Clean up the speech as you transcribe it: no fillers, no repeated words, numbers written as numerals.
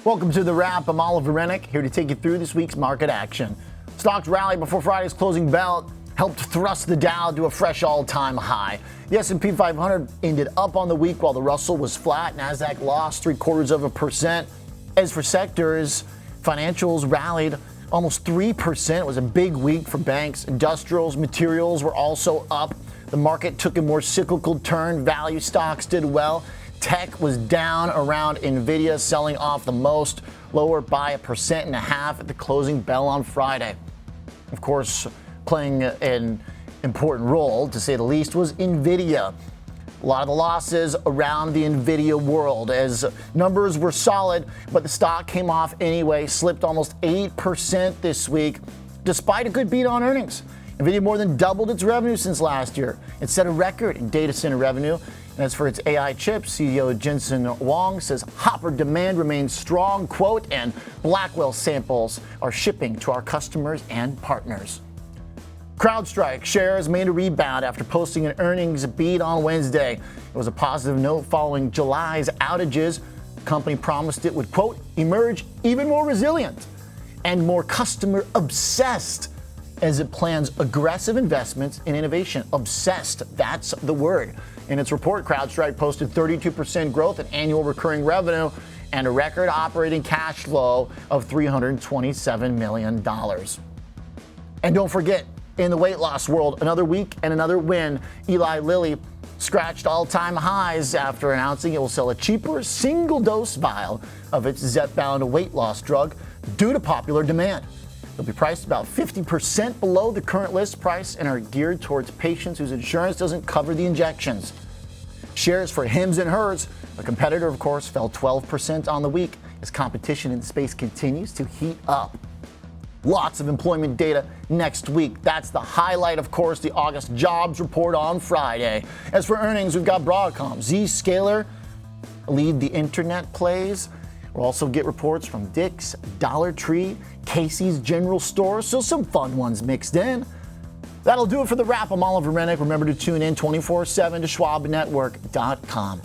Welcome to The Wrap. I'm Oliver Renick, here to take you through this week's market action. Stocks rallied before Friday's closing bell helped thrust the Dow to a fresh all-time high. The S&P 500 ended up on the week while the Russell was flat. Nasdaq lost 0.75%. As for sectors, financials rallied almost 3%. It was a big week for banks. Industrials, materials were also up. The market took a more cyclical turn. Value stocks did well. Tech was down around Nvidia, selling off the most, lower by 1.5% at the closing bell on Friday. Of course, playing an important role, to say the least, was Nvidia. A lot of the losses around the Nvidia world as numbers were solid, but the stock came off anyway, slipped almost 8% this week, despite a good beat on earnings. Nvidia more than doubled its revenue since last year. It set a record in data center revenue. And as for its AI chips, CEO Jensen Huang says Hopper demand remains strong, quote, and Blackwell samples are shipping to our customers and partners. Crowdstrike shares made a rebound after posting an earnings beat on Wednesday. It was a positive note following July's outages. The company promised it would, quote, emerge even more resilient and more customer obsessed as it plans aggressive investments in innovation. Obsessed, that's the word. In its report, Crowdstrike posted 32% growth in annual recurring revenue and a record operating cash flow of $327 million. And don't forget, in the weight loss world, another week and another win. Eli Lilly scratched all-time highs after announcing it will sell a cheaper single-dose vial of its Zepbound weight loss drug due to popular demand. They'll be priced about 50% below the current list price and are geared towards patients whose insurance doesn't cover the injections. Shares for Hims and Hers, a competitor, of course, fell 12% on the week as competition in the space continues to heat up. Lots of employment data next week. That's the highlight, of course, the August jobs report on Friday. As for earnings, we've got Broadcom, Zscaler lead the internet plays. We'll also get reports from Dick's, Dollar Tree, Casey's General Store, so some fun ones mixed in. That'll do it for The Wrap. I'm Oliver Renick. Remember to tune in 24/7 to schwabnetwork.com.